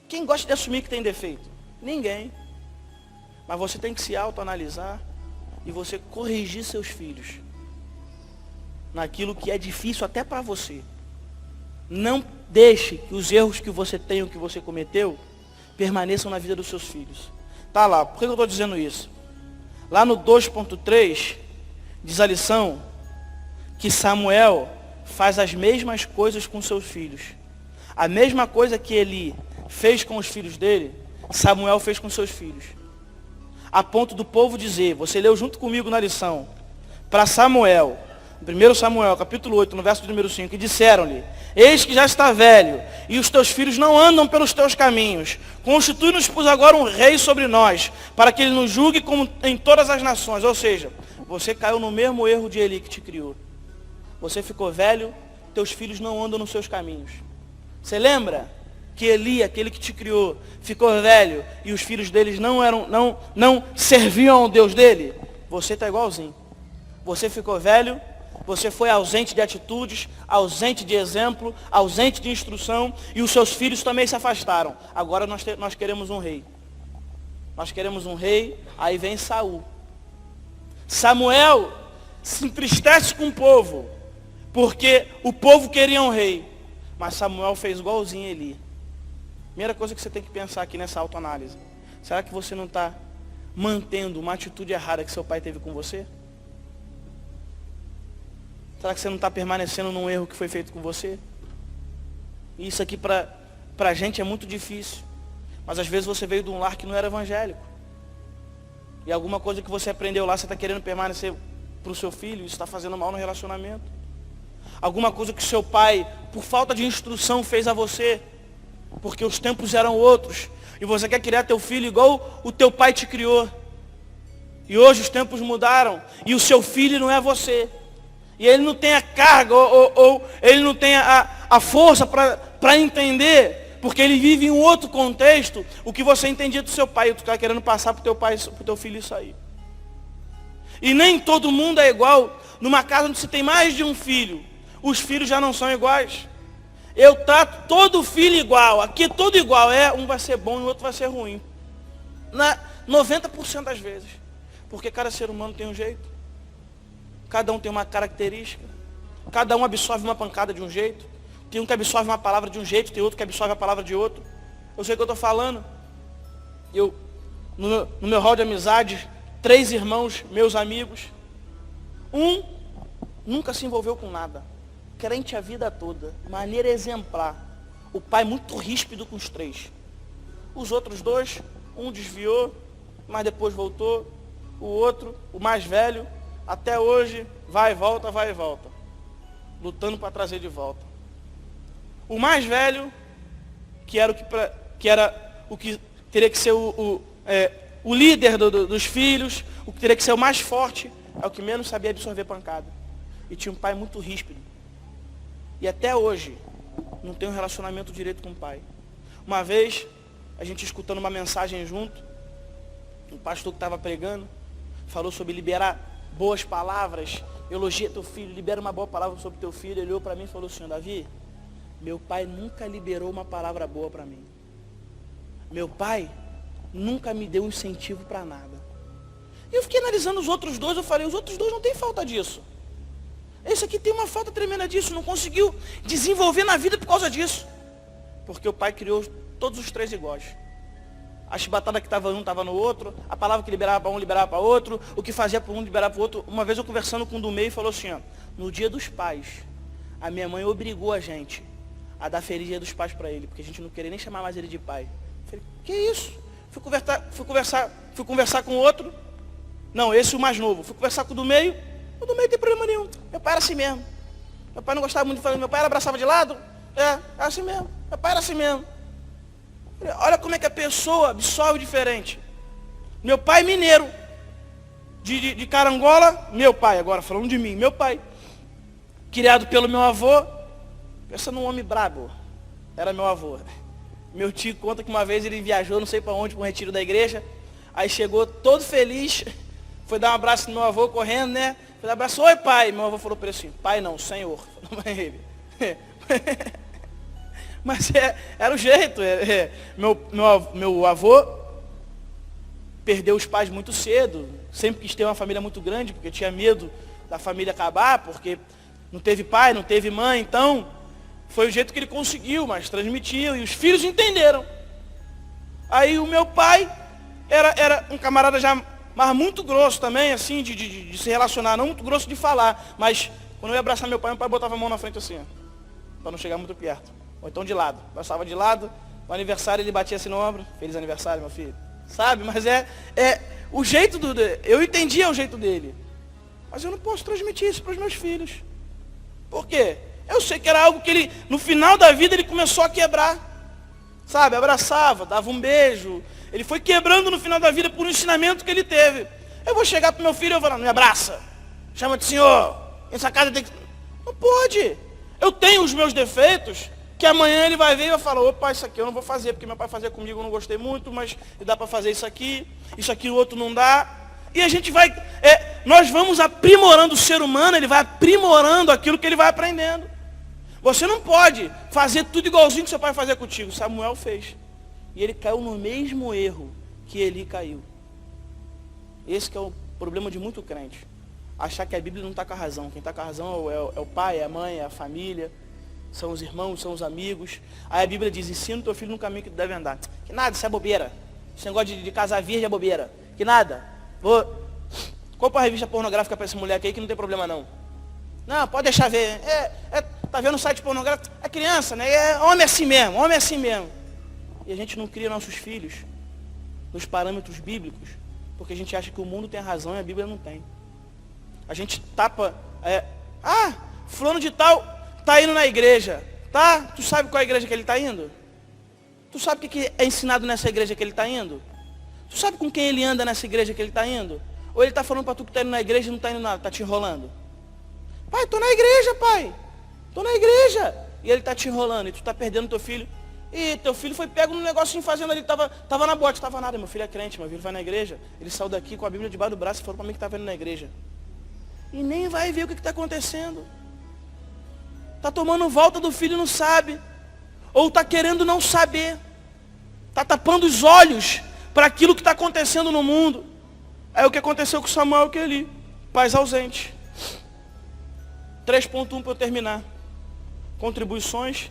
Quem gosta de assumir que tem defeito? Ninguém. Mas você tem que se autoanalisar e você corrigir seus filhos naquilo que é difícil até para você. Não deixe que os erros que você tem ou que você cometeu permaneçam na vida dos seus filhos. Tá lá, por que eu estou dizendo isso? Lá no 2.3 diz a lição que Samuel faz as mesmas coisas com seus filhos. A mesma coisa que Eli fez com os filhos dele, Samuel fez com seus filhos. A ponto do povo dizer, você leu junto comigo na lição, para Samuel, 1 Samuel, capítulo 8, no verso número 5, e disseram-lhe, eis que já está velho, e os teus filhos não andam pelos teus caminhos. Constitui-nos, pois, agora um rei sobre nós, para que ele nos julgue como em todas as nações. Ou seja, você caiu no mesmo erro de Eli que te criou. Você ficou velho, teus filhos não andam nos seus caminhos. Você lembra que Eli, aquele que te criou, ficou velho e os filhos deles não serviam ao Deus dele? Você está igualzinho. Você ficou velho, você foi ausente de atitudes, ausente de exemplo, ausente de instrução, e os seus filhos também se afastaram. Agora nós queremos um rei. Nós queremos um rei, aí vem Saul. Samuel se entristece com o povo, porque o povo queria um rei. Mas Samuel fez igualzinho a Eli. Primeira coisa que você tem que pensar aqui nessa autoanálise. Será que você não está mantendo uma atitude errada que seu pai teve com você? Será que você não está permanecendo num erro que foi feito com você? Isso aqui para a gente é muito difícil. Mas às vezes você veio de um lar que não era evangélico. E alguma coisa que você aprendeu lá, você está querendo permanecer para o seu filho, isso está fazendo mal no relacionamento. Alguma coisa que seu pai, por falta de instrução, fez a você, porque os tempos eram outros, e você quer criar teu filho igual o teu pai te criou. E hoje os tempos mudaram, e o seu filho não é você. E ele não tem a carga, ou ele não tem a força para entender, porque ele vive em um outro contexto, o que você entendia do seu pai, e tu está querendo passar para o teu filho isso aí. E nem todo mundo é igual. Numa casa onde se tem mais de um filho, os filhos já não são iguais. Eu trato todo filho igual, aqui todo igual, um vai ser bom e o outro vai ser ruim. 90% das vezes. Porque cada ser humano tem um jeito. Cada um tem uma característica. Cada um absorve uma pancada de um jeito. Tem um que absorve uma palavra de um jeito, tem outro que absorve a palavra de outro. Eu sei o que eu estou falando. No meu hall de amizade, 3 irmãos, meus amigos. Um nunca se envolveu com nada. Crente a vida toda. Maneira exemplar. O pai muito ríspido com os 3. Os outros 2, um desviou, mas depois voltou. O outro, o mais velho, até hoje, vai e volta, lutando para trazer de volta. O mais velho, que era o que teria que ser o líder dos filhos, o que teria que ser o mais forte, é o que menos sabia absorver pancada. E tinha um pai muito ríspido. E até hoje, não tem um relacionamento direito com o pai. Uma vez, a gente escutando uma mensagem junto, um pastor que estava pregando, falou sobre liberar boas palavras, elogia teu filho, libera uma boa palavra sobre teu filho. Ele olhou para mim e falou assim: Davi, meu pai nunca liberou uma palavra boa para mim. Meu pai nunca me deu incentivo para nada. E eu fiquei analisando os outros 2, eu falei, os outros 2 não tem falta disso. Esse aqui tem uma falta tremenda disso, não conseguiu desenvolver na vida por causa disso. Porque o pai criou todos os 3 iguais. A chibatada que estava um, estava no outro. A palavra que liberava para um, liberava para outro. O que fazia para um, liberava para o outro. Uma vez eu conversando com o do meio, falou assim, no dia dos pais, a minha mãe obrigou a gente a dar feliz dia dos pais para ele, porque a gente não queria nem chamar mais ele de pai. Eu falei, que isso? Fui conversar com o outro. Não, esse é o mais novo. Fui conversar com o do meio não tem problema nenhum. Meu pai era assim mesmo. Meu pai não gostava muito de falar. Meu pai era abraçava de lado. Era assim mesmo. Meu pai era assim mesmo. Olha como é que a pessoa absorve diferente. Meu pai mineiro. De Carangola, meu pai, agora falando de mim, meu pai. Criado pelo meu avô. Pensa num homem brabo. Era meu avô. Meu tio conta que uma vez ele viajou, não sei para onde, para um retiro da igreja. Aí chegou todo feliz. Foi dar um abraço no meu avô correndo, né? Foi dar um abraço, oi pai. Meu avô falou para ele assim, pai não, senhor. Falou para ele. Mas era o jeito. Meu avô perdeu os pais muito cedo. Sempre quis ter uma família muito grande, porque tinha medo da família acabar, porque não teve pai, não teve mãe. Então, foi o jeito que ele conseguiu, mas transmitiu. E os filhos entenderam. Aí o meu pai era um camarada já mas muito grosso também, assim, de se relacionar, não muito grosso de falar, mas quando eu ia abraçar meu pai botava a mão na frente assim, para não chegar muito perto, ou então de lado, abraçava de lado, no aniversário ele batia assim no ombro, feliz aniversário meu filho, sabe, mas o jeito eu entendia o jeito dele, mas eu não posso transmitir isso para os meus filhos, por quê? Eu sei que era algo que ele, no final da vida ele começou a quebrar, sabe, abraçava, dava um beijo. Ele foi quebrando no final da vida por um ensinamento que ele teve. Eu vou chegar para meu filho e eu vou falar, não me abraça. Chama de senhor. Essa casa tem que... Não pode. Eu tenho os meus defeitos, que amanhã ele vai ver e vai falar, opa, isso aqui eu não vou fazer, porque meu pai fazia comigo, eu não gostei muito, mas dá para fazer isso aqui o outro não dá. E a gente vai, nós vamos aprimorando o ser humano, ele vai aprimorando aquilo que ele vai aprendendo. Você não pode fazer tudo igualzinho que seu pai fazia contigo. Samuel fez. E ele caiu no mesmo erro que Eli caiu. Esse que é o problema de muito crente. Achar que a Bíblia não está com a razão. Quem está com a razão é o pai, é a mãe, é a família. São os irmãos, são os amigos. Aí a Bíblia diz, ensina o teu filho no caminho que tu deve andar. Que nada, isso é bobeira. Esse negócio de casar virgem é bobeira. Que nada. Compra uma revista pornográfica para essa mulher aqui que não tem problema não. Não, pode deixar ver. Tá vendo o site pornográfico? É criança, né? Homem assim mesmo. E a gente não cria nossos filhos nos parâmetros bíblicos. Porque a gente acha que o mundo tem a razão e a Bíblia não tem. A gente tapa, fulano de tal está indo na igreja, tá? Tu sabe qual é a igreja que ele está indo? Tu sabe o que é ensinado nessa igreja que ele está indo? Tu sabe com quem ele anda nessa igreja que ele está indo? Ou ele está falando para tu que está indo na igreja e não está indo nada, está te enrolando? Pai, estou na igreja, pai. Estou na igreja. E ele está te enrolando e tu está perdendo teu filho. E teu filho foi pego num negocinho fazendo ali, tava na boate, estava nada. Meu filho é crente, meu filho vai na igreja. Ele saiu daqui com a Bíblia debaixo do braço e falou para mim que estava indo na igreja. E nem vai ver o que está acontecendo. Está tomando volta do filho e não sabe. Ou está querendo não saber. Está tapando os olhos para aquilo que está acontecendo no mundo. É o que aconteceu com Samuel e Eli. Pais ausentes. 3.1 para eu terminar. Contribuições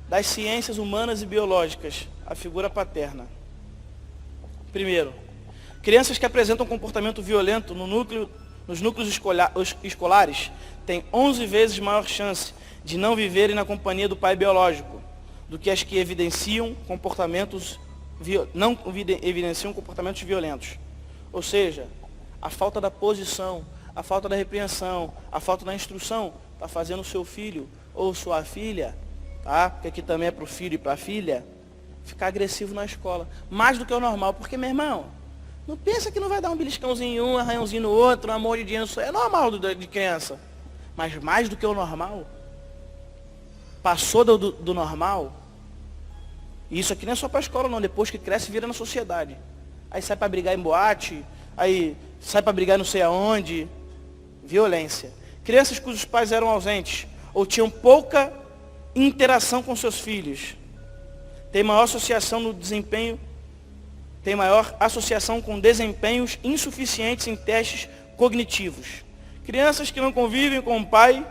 das ciências humanas e biológicas. A figura paterna. Primeiro, crianças que apresentam comportamento violento nos núcleos escolares têm 11 vezes maior chance de não viverem na companhia do pai biológico do que as que não evidenciam comportamentos violentos. Ou seja, a falta da posição, a falta da repreensão, a falta da instrução está fazendo o seu filho ou sua filha, tá? Porque aqui também é para o filho e para a filha, ficar agressivo na escola. Mais do que o normal. Porque, meu irmão, não pensa que não vai dar um beliscãozinho em um, um arranhãozinho no outro, uma mordidinha no outro. É normal de criança. Mas mais do que o normal, passou do normal, e isso aqui não é só para a escola não, depois que cresce vira na sociedade. Aí sai para brigar em boate, aí sai para brigar não sei aonde. Violência. Crianças cujos pais eram ausentes ou tinham pouca interação com seus filhos têm maior associação com desempenhos insuficientes em testes cognitivos. Crianças que não convivem com o pai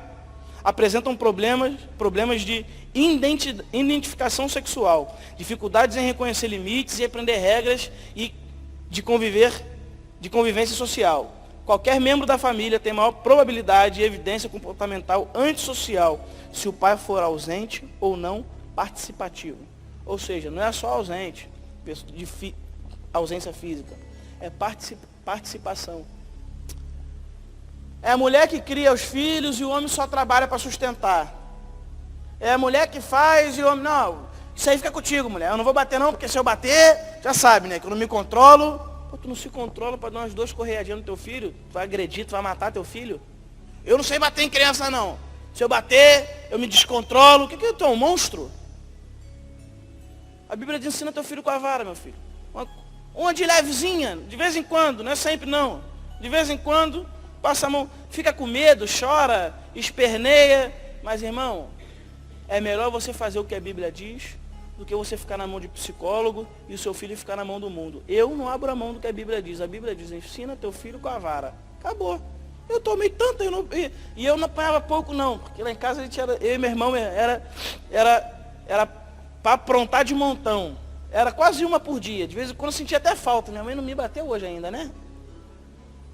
apresentam problemas de identificação sexual, dificuldades em reconhecer limites e aprender regras e de convivência social. Qualquer membro da família tem maior probabilidade e evidência comportamental antissocial se o pai for ausente ou não participativo. Ou seja, não é só ausente, ausência física, é participação. É a mulher que cria os filhos e o homem só trabalha para sustentar. É a mulher que faz e o homem, não, isso aí fica contigo, mulher. Eu não vou bater não, porque se eu bater, já sabe, né? Que eu não me controlo. Pô, tu não se controla para dar umas 2 correadinhas no teu filho? Tu vai agredir, tu vai matar teu filho? Eu não sei bater em criança não. Se eu bater, eu me descontrolo. O que é? Tu é um monstro? A Bíblia diz, ensina teu filho com a vara, meu filho. Uma de levezinha, de vez em quando, não é sempre não. De vez em quando, passa a mão, fica com medo, chora, esperneia. Mas, irmão, é melhor você fazer o que a Bíblia diz do que você ficar na mão de psicólogo e o seu filho ficar na mão do mundo. Eu não abro a mão do que a Bíblia diz. A Bíblia diz, ensina teu filho com a vara. Acabou. Eu tomei tanto, e eu não apanhava pouco não. Porque lá em casa a gente era, eu e meu irmão era para aprontar de montão. Era quase uma por dia. De vez em quando eu sentia até falta. Minha mãe não me bateu hoje ainda, né?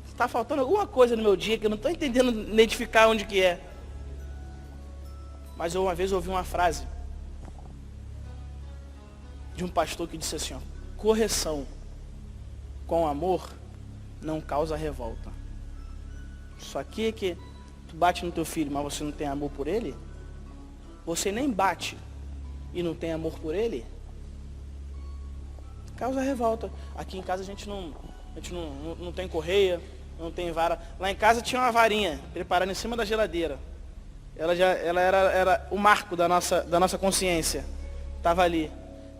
Está faltando alguma coisa no meu dia que eu não estou entendendo identificar onde que é. Mas eu uma vez ouvi uma frase de um pastor que disse assim, ó, correção com amor não causa revolta. Isso aqui é que tu bate no teu filho, mas você não tem amor por ele? Você nem bate e não tem amor por ele? Causa revolta. Aqui em casa a gente não tem correia, não tem vara. Lá em casa tinha uma varinha preparada em cima da geladeira. Ela era o marco da nossa consciência. Estava ali.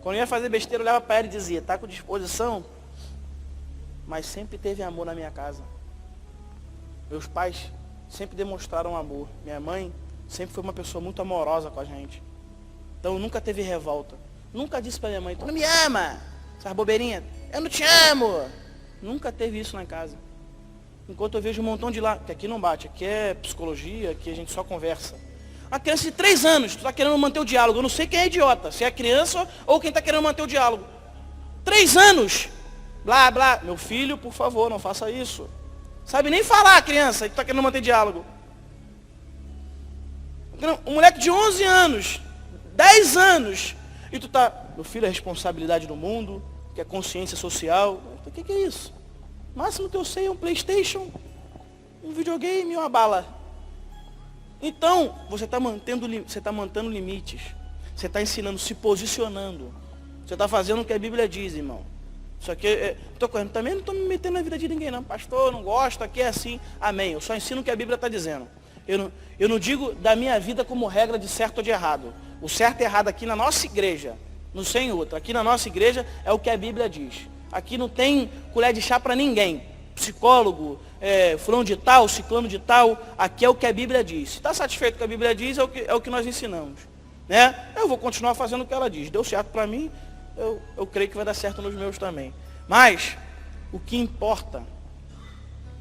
Quando eu ia fazer besteira, eu olhava para ela e dizia, está com disposição? Mas sempre teve amor na minha casa. Meus pais sempre demonstraram amor. Minha mãe sempre foi uma pessoa muito amorosa com a gente. Então nunca teve revolta. Nunca disse para minha mãe, tu não me ama. Essas bobeirinhas, eu não te amo. Nunca teve isso na casa. Enquanto eu vejo um montão de lá, que aqui não bate, aqui é psicologia, aqui a gente só conversa. Uma criança de 3 anos, tu está querendo manter o diálogo. Eu não sei quem é idiota, se é a criança ou quem está querendo manter o diálogo. 3 anos, blá, blá. Meu filho, por favor, não faça isso. Sabe nem falar a criança que está querendo manter diálogo. Um moleque de 11 anos, 10 anos, e tu tá, meu filho, é responsabilidade do mundo, que é consciência social. O que é isso? O máximo que eu sei é um PlayStation, um videogame e uma bala. Então, você está mantendo limites. Você está ensinando, se posicionando. Você está fazendo o que a Bíblia diz, irmão. Isso aqui, também não estou me metendo na vida de ninguém, não. Pastor, não gosto, aqui é assim. Amém. Eu só ensino o que a Bíblia está dizendo. Eu não digo da minha vida como regra de certo ou de errado. O certo e errado aqui na nossa igreja, não sei em outra. Aqui na nossa igreja é o que a Bíblia diz. Aqui não tem colher de chá para ninguém. Psicólogo, fulano de tal, ciclano de tal. Aqui é o que a Bíblia diz. Se está satisfeito com o que a Bíblia diz, é o que nós ensinamos. Né? Eu vou continuar fazendo o que ela diz. Deu certo para mim, eu creio que vai dar certo nos meus também. Mas, o que importa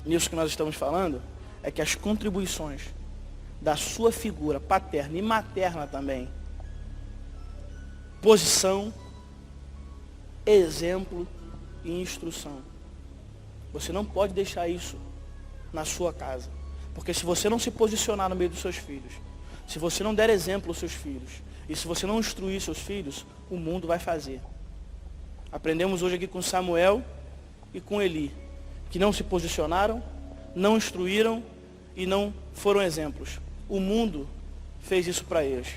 nisso que nós estamos falando, é que as contribuições da sua figura paterna e materna também, posição, exemplo e instrução. Você não pode deixar isso na sua casa. Porque se você não se posicionar no meio dos seus filhos, se você não der exemplo aos seus filhos, e se você não instruir seus filhos, o mundo vai fazer. Aprendemos hoje aqui com Samuel e com Eli, que não se posicionaram, não instruíram e não foram exemplos. O mundo fez isso para eles.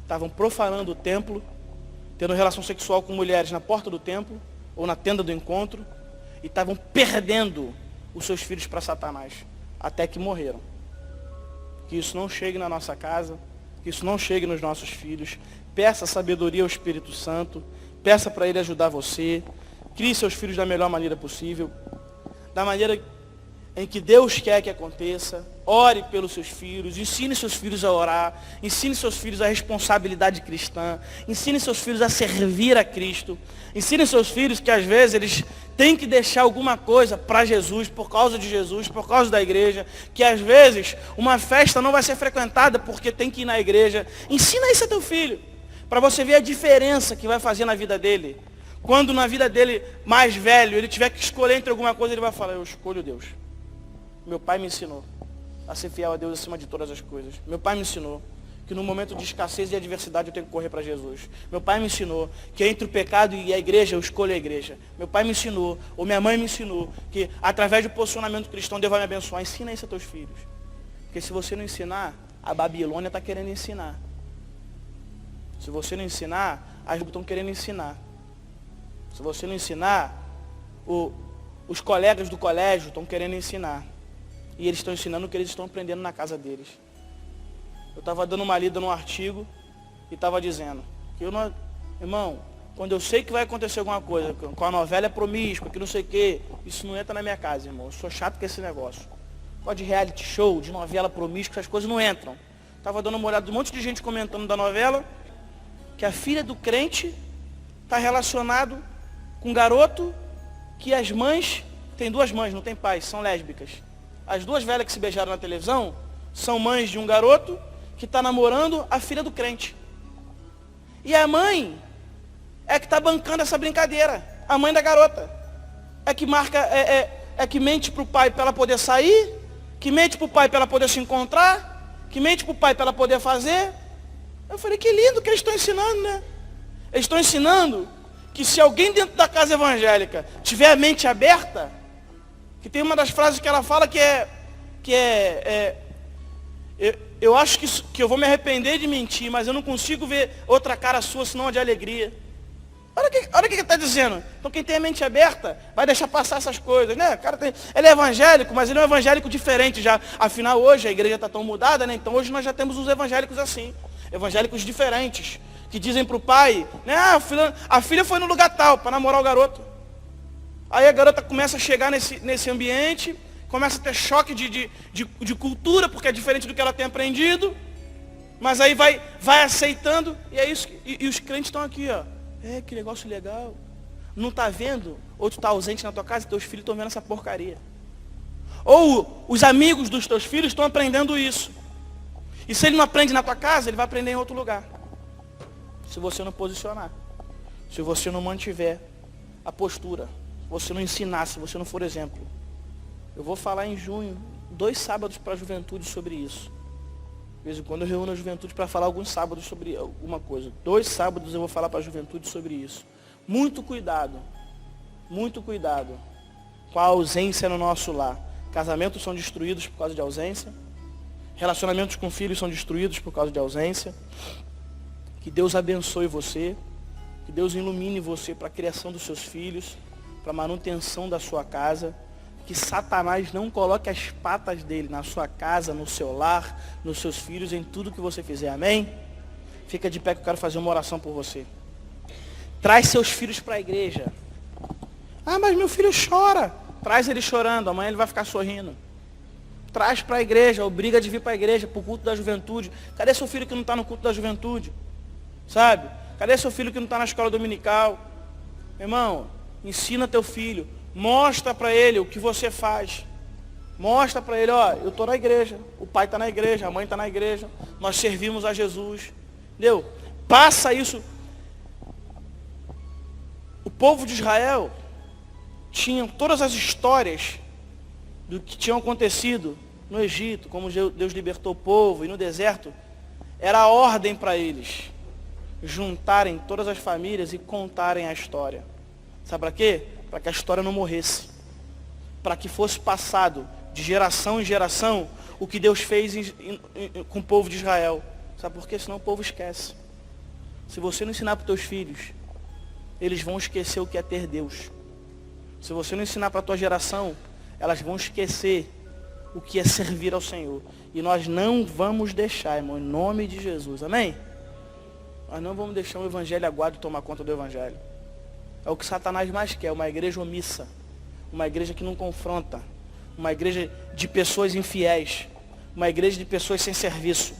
Estavam profanando o templo, tendo relação sexual com mulheres na porta do templo, ou na tenda do encontro, e estavam perdendo os seus filhos para Satanás, até que morreram. Que isso não chegue na nossa casa, que isso não chegue nos nossos filhos. Peça sabedoria ao Espírito Santo, peça para Ele ajudar você, crie seus filhos da melhor maneira possível, da maneira em que Deus quer que aconteça. Ore pelos seus filhos, ensine seus filhos a orar, ensine seus filhos a responsabilidade cristã, ensine seus filhos a servir a Cristo, ensine seus filhos que às vezes eles têm que deixar alguma coisa para Jesus, por causa de Jesus, por causa da igreja, que às vezes uma festa não vai ser frequentada porque tem que ir na igreja. Ensina isso a teu filho, para você ver a diferença que vai fazer na vida dele. Quando na vida dele mais velho, ele tiver que escolher entre alguma coisa, ele vai falar, eu escolho Deus. Meu pai me ensinou a ser fiel a Deus acima de todas as coisas. Meu pai me ensinou que no momento de escassez e adversidade eu tenho que correr para Jesus. Meu pai me ensinou que entre o pecado e a igreja eu escolho a igreja. Meu pai me ensinou, ou minha mãe me ensinou, que através do posicionamento cristão Deus vai me abençoar. Ensina isso a teus filhos. Porque se você não ensinar, a Babilônia está querendo ensinar. Se você não ensinar, as estão querendo ensinar. Se você não ensinar, os colegas do colégio estão querendo ensinar. E eles estão ensinando o que eles estão aprendendo na casa deles. Eu estava dando uma lida num artigo e estava dizendo que irmão, quando eu sei que vai acontecer alguma coisa, com a novela é promíscua, que não sei o quê, isso não entra na minha casa, irmão. Eu sou chato com esse negócio. Pode de reality show, de novela promíscua, essas coisas não entram. Estava dando uma olhada de um monte de gente comentando da novela, que a filha do crente está relacionado com um garoto que as mães, tem duas mães, não tem pais, são lésbicas. As duas velhas que se beijaram na televisão são mães de um garoto que está namorando a filha do crente. E a mãe é que está bancando essa brincadeira. A mãe da garota. É que marca, que mente para o pai para ela poder sair, que mente para o pai para ela poder se encontrar, que mente para o pai para ela poder fazer. Eu falei, que lindo que eles estão ensinando, né? Eles estão ensinando que se alguém dentro da casa evangélica tiver a mente aberta, que tem uma das frases que ela fala eu acho que eu vou me arrepender de mentir, mas eu não consigo ver outra cara sua senão a de alegria. Olha o que ele está dizendo. Então quem tem a mente aberta vai deixar passar essas coisas, né? O cara ele é evangélico, mas ele é um evangélico diferente já. Afinal, hoje a igreja está tão mudada, né? Então hoje nós já temos uns evangélicos assim. Evangélicos diferentes. Que dizem para o pai, né? A filha foi no lugar tal, para namorar o garoto. Aí a garota começa a chegar nesse ambiente, começa a ter choque de cultura, porque é diferente do que ela tem aprendido. Mas aí vai aceitando, e é isso. E os crentes estão aqui, ó. Que negócio legal. Não está vendo? Ou tu está ausente na tua casa e teus filhos estão vendo essa porcaria. Ou os amigos dos teus filhos estão aprendendo isso. E se ele não aprende na tua casa, ele vai aprender em outro lugar. Se você não posicionar. Se você não mantiver a postura. Se você não ensinar, se você não for exemplo. Eu vou falar em junho, 2 sábados para a juventude sobre isso. De vez em quando eu reúno a juventude para falar alguns sábados sobre alguma coisa. 2 sábados eu vou falar para a juventude sobre isso. Muito cuidado com a ausência no nosso lar. Casamentos são destruídos por causa de ausência. Relacionamentos com filhos são destruídos por causa de ausência. Que Deus abençoe você. Que Deus ilumine você para a criação dos seus filhos, para a manutenção da sua casa. Que Satanás não coloque as patas dele na sua casa, no seu lar, nos seus filhos, em tudo que você fizer. Amém? Fica de pé que eu quero fazer uma oração por você. Traz seus filhos para a igreja. Ah, mas meu filho chora. Traz ele chorando, amanhã ele vai ficar sorrindo. Traz para a igreja, obriga de vir para a igreja, para o culto da juventude. Cadê seu filho que não está no culto da juventude? Sabe? Cadê seu filho que não está na escola dominical? Irmão, ensina teu filho. Mostra para ele o que você faz. Mostra para ele, ó, eu estou na igreja. O pai está na igreja, a mãe está na igreja. Nós servimos a Jesus. Entendeu? Passa isso. O povo de Israel tinha todas as histórias do que tinham acontecido no Egito, como Deus libertou o povo, e no deserto. Era a ordem para eles juntarem todas as famílias e contarem a história. Sabe para quê? Para que a história não morresse. Para que fosse passado de geração em geração o que Deus fez com o povo de Israel. Sabe por quê? Senão o povo esquece. Se você não ensinar para os teus filhos, eles vão esquecer o que é ter Deus. Se você não ensinar para a tua geração, elas vão esquecer o que é servir ao Senhor. E nós não vamos deixar, irmão, em nome de Jesus. Amém? Nós não vamos deixar o evangelho aguado tomar conta do evangelho. É o que Satanás mais quer, uma igreja omissa. Uma igreja que não confronta. Uma igreja de pessoas infiéis. Uma igreja de pessoas sem serviço.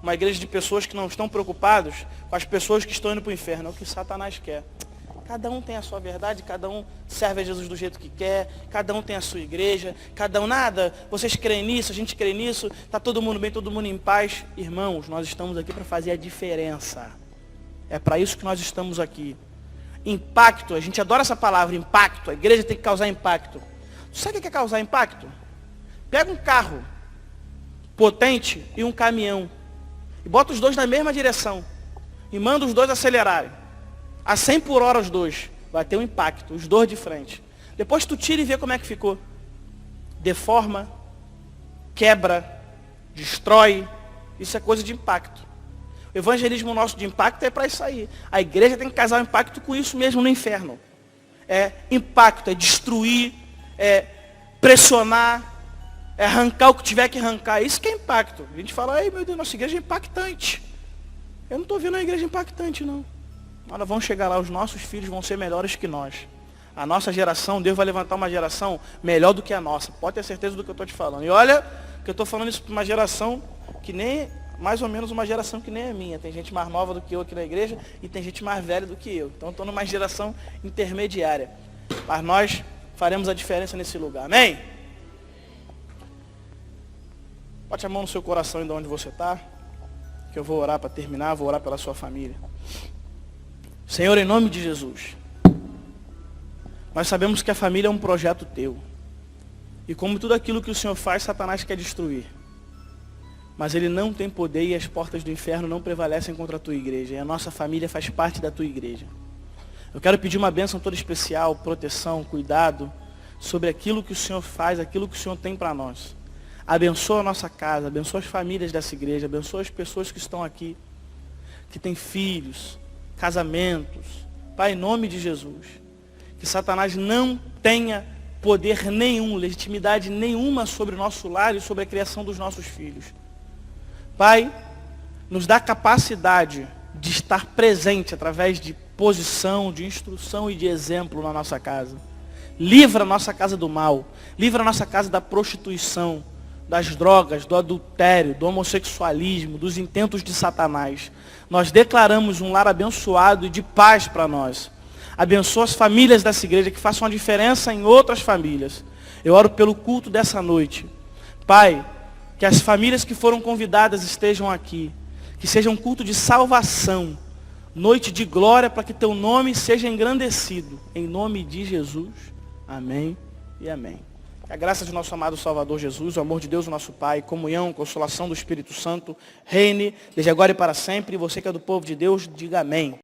Uma igreja de pessoas que não estão preocupados com as pessoas que estão indo para o inferno. É o que Satanás quer. Cada um tem a sua verdade, cada um serve a Jesus do jeito que quer, cada um tem a sua igreja, cada um, nada, vocês creem nisso, a gente crê nisso, está todo mundo bem, todo mundo em paz. Irmãos, nós estamos aqui para fazer a diferença. É para isso que nós estamos aqui. Impacto, a gente adora essa palavra, impacto. A igreja tem que causar impacto. Sabe o que é causar impacto? Pega um carro potente e um caminhão e bota os dois na mesma direção e manda os dois acelerarem a 100 por hora os dois. Vai ter um impacto, os dois de frente. Depois tu tira e vê como é que ficou. Deforma, quebra, destrói. Isso é coisa de impacto. O evangelismo nosso de impacto é para isso aí. A igreja tem que casar o impacto com isso mesmo no inferno. É impacto, é destruir, é pressionar, é arrancar o que tiver que arrancar. Isso que é impacto. A gente fala, ai meu Deus, nossa igreja é impactante. Eu não estou vendo a igreja impactante, não. Nós vamos chegar lá, os nossos filhos vão ser melhores que nós. A nossa geração, Deus vai levantar uma geração melhor do que a nossa. Pode ter certeza do que eu estou te falando. E olha, que eu estou falando isso para uma geração que nem, mais ou menos uma geração que nem é minha. Tem gente mais nova do que eu aqui na igreja e tem gente mais velha do que eu. Então estou numa geração intermediária. Mas nós faremos a diferença nesse lugar. Amém? Bote a mão no seu coração de onde você está. Que eu vou orar para terminar, vou orar pela sua família. Senhor, em nome de Jesus, nós sabemos que a família é um projeto teu. E como tudo aquilo que o Senhor faz, Satanás quer destruir. Mas ele não tem poder e as portas do inferno não prevalecem contra a tua igreja. E a nossa família faz parte da tua igreja. Eu quero pedir uma bênção toda especial, proteção, cuidado, sobre aquilo que o Senhor faz, aquilo que o Senhor tem para nós. Abençoa a nossa casa, abençoa as famílias dessa igreja, abençoa as pessoas que estão aqui, que têm filhos, casamentos. Pai, em nome de Jesus, que Satanás não tenha poder nenhum, legitimidade nenhuma sobre o nosso lar e sobre a criação dos nossos filhos. Pai, nos dá capacidade de estar presente através de posição, de instrução e de exemplo na nossa casa. Livra a nossa casa do mal, livra a nossa casa da prostituição, das drogas, do adultério, do homossexualismo, dos intentos de Satanás. Nós declaramos um lar abençoado e de paz para nós. Abençoa as famílias dessa igreja, que façam a diferença em outras famílias. Eu oro pelo culto dessa noite. Pai, que as famílias que foram convidadas estejam aqui. Que seja um culto de salvação. Noite de glória para que teu nome seja engrandecido. Em nome de Jesus. Amém e amém. Que a graça de nosso amado Salvador Jesus, o amor de Deus, o nosso Pai, comunhão, consolação do Espírito Santo, reine desde agora e para sempre. E você que é do povo de Deus, diga amém.